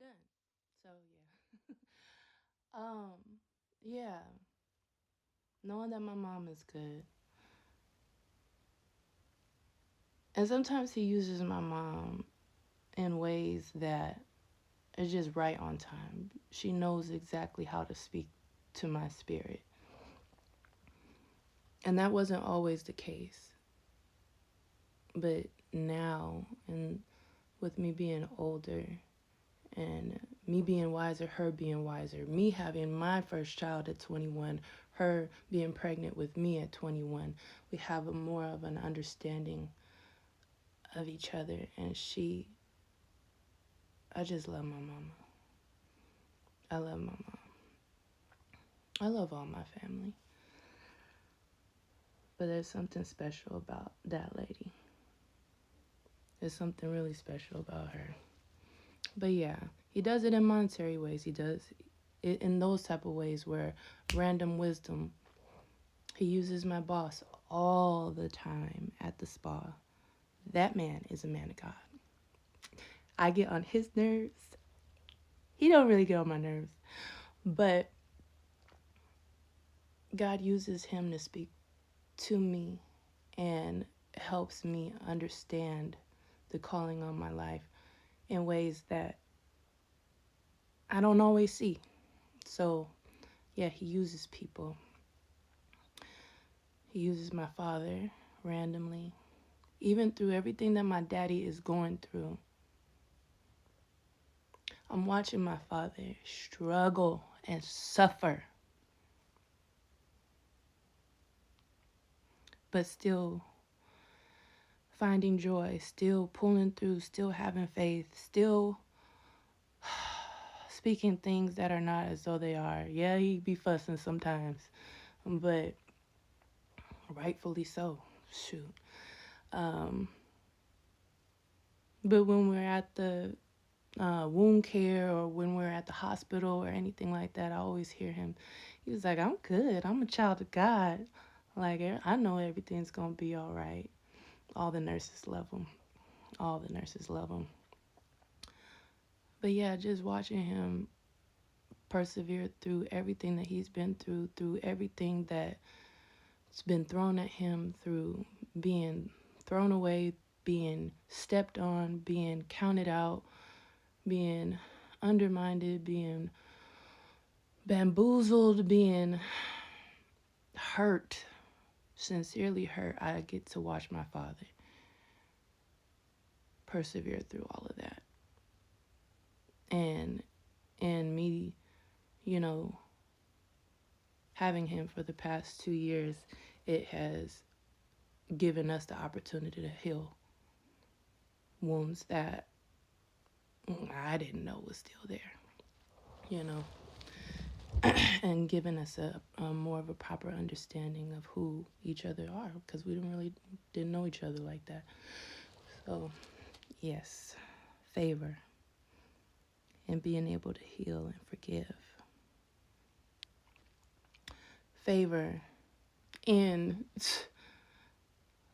not done. So yeah. Yeah. Knowing that my mom is good. And sometimes he uses my mom in ways that are just right on time. She knows exactly how to speak to my spirit. And that wasn't always the case. But now, and with me being older and me being wiser, her being wiser, me having my first child at 21, her being pregnant with me at 21, we have a more of an understanding of each other. And I just love my mama. I love my mom. I love all my family. But there's something special about that lady. There's something really special about her. But yeah, he does it in monetary ways. He does it in those type of ways where random wisdom. He uses my boss all the time at the spa. That man is a man of God. I get on his nerves. He don't really get on my nerves. But God uses him to speak to me and helps me understand the calling on my life in ways that I don't always see. So, yeah, he uses people. He uses my father randomly. Even through everything that my daddy is going through, I'm watching my father struggle and suffer, but still finding joy, still pulling through, still having faith, still speaking things that are not as though they are. Yeah, he be fussing sometimes, but rightfully so. Shoot. Um, but when we're at the wound care or when we're at the hospital or anything like that, I always hear him. He was like, I'm good. I'm a child of God. Like, I know everything's going to be all right. All the nurses love him. All the nurses love him. But yeah, just watching him persevere through everything that he's been through everything that's been thrown at him, through being thrown away, being stepped on, being counted out, being undermined, being bamboozled, being hurt, sincerely hurt. I get to watch my father persevere through all of that. And me, you know, having him for the past 2 years, it has given us the opportunity to heal wounds that I didn't know was still there, you know, and given us a more of a proper understanding of who each other are because we didn't know each other like that. So, yes, favor and being able to heal and forgive. Favor in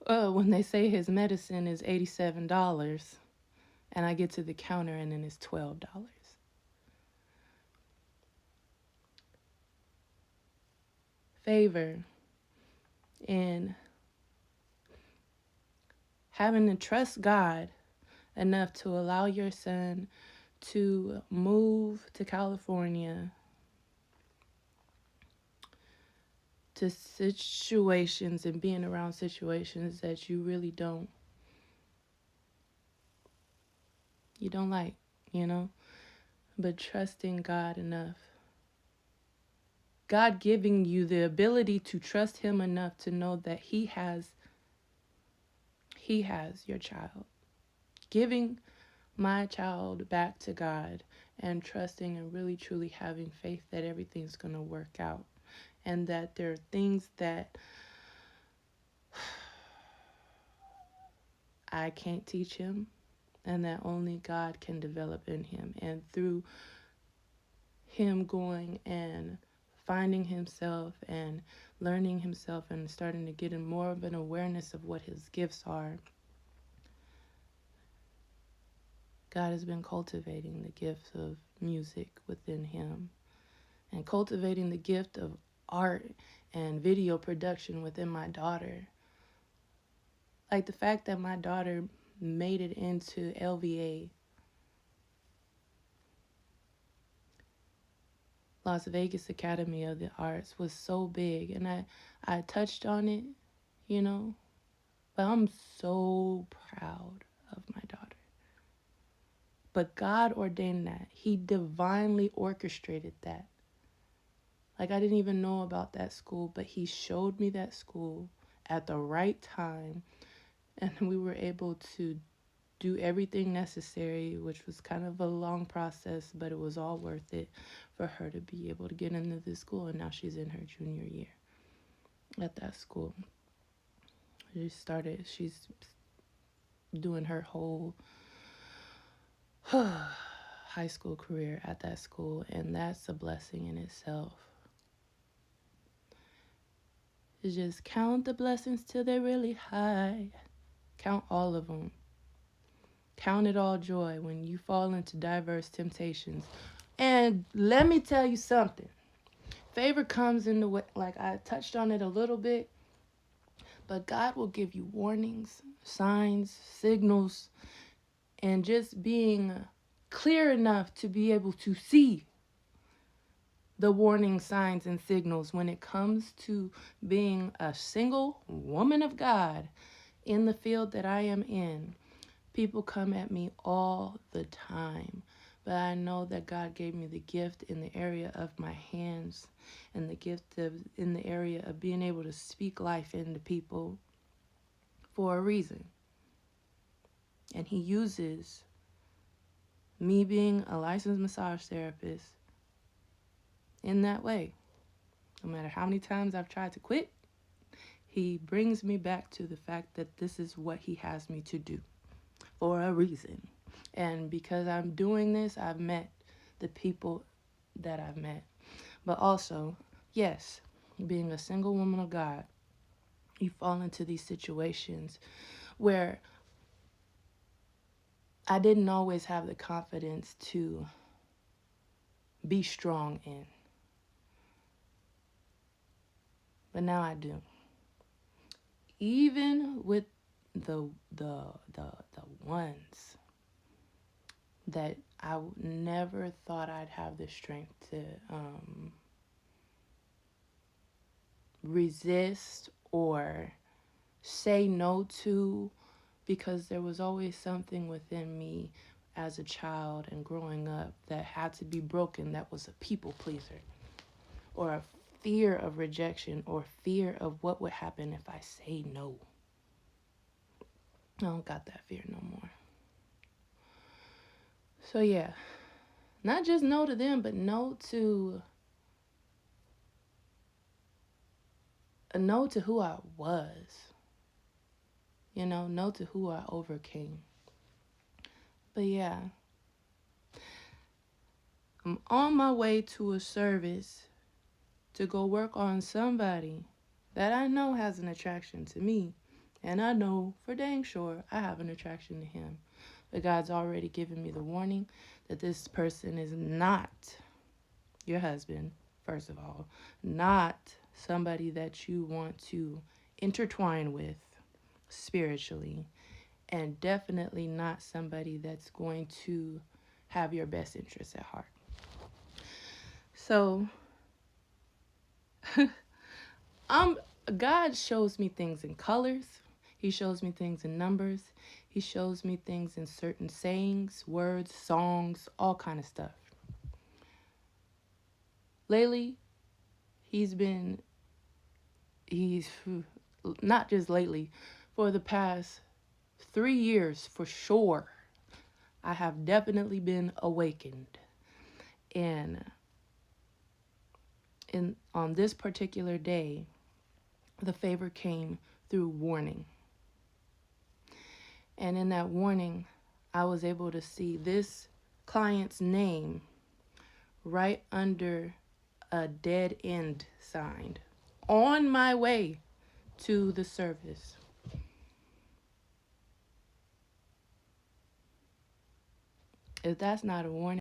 when they say his medicine is $87 and I get to the counter and then it's $12. Favor in having to trust God enough to allow your son to move to California to situations and being around situations that you don't like, you know, but trusting God enough. God giving you the ability to trust him enough to know that he has your child. Giving my child back to God and trusting and really truly having faith that everything's going to work out and that there are things that I can't teach him and that only God can develop in him. And through him going and finding himself and learning himself and starting to get in more of an awareness of what his gifts are, God has been cultivating the gift of music within him and cultivating the gift of art and video production within my daughter. Like the fact that my daughter made it into LVA, Las Vegas Academy of the Arts, was so big. And I touched on it, you know, but I'm so proud of my daughter. But God ordained that. He divinely orchestrated that. Like, I didn't even know about that school, but he showed me that school at the right time. And we were able to do everything necessary, which was kind of a long process, but it was all worth it for her to be able to get into this school. And now she's in her junior year at that school. She's doing her whole high school career at that school, and that's a blessing in itself. You just count the blessings till they're really high. Count all of them. Count it all joy when you fall into diverse temptations. And let me tell you something. Favor comes in the way, like I touched on it a little bit, but God will give you warnings, signs, signals, and just being clear enough to be able to see the warning signs and signals when it comes to being a single woman of God in the field that I am in. People come at me all the time, but I know that God gave me the gift in the area of my hands and the gift in the area of being able to speak life into people for a reason. And he uses me being a licensed massage therapist in that way. No matter how many times I've tried to quit, he brings me back to the fact that this is what he has me to do for a reason. And because I'm doing this, I've met the people that I've met. But also, yes, being a single woman of God, you fall into these situations where I didn't always have the confidence to be strong in. But now I do. Even with the ones that I never thought I'd have the strength to resist or say no to, because there was always something within me as a child and growing up that had to be broken, that was a people pleaser or a fear of rejection or fear of what would happen if I say no. I don't got that fear no more. So yeah, not just no to them, but no to who I was. You know, no to who I overcame. But yeah, I'm on my way to a service to go work on somebody that I know has an attraction to me. And I know for dang sure I have an attraction to him. But God's already given me the warning that this person is not your husband, first of all, not somebody that you want to intertwine with spiritually, and definitely not somebody that's going to have your best interests at heart. So, God shows me things in colors. He shows me things in numbers. He shows me things in certain sayings, words, songs, all kind of stuff. Lately, he's not just lately, for the past 3 years for sure, I have definitely been awakened. And on this particular day, the favor came through warning. And in that warning, I was able to see this client's name right under a dead end sign on my way to the service. If that's not a warning,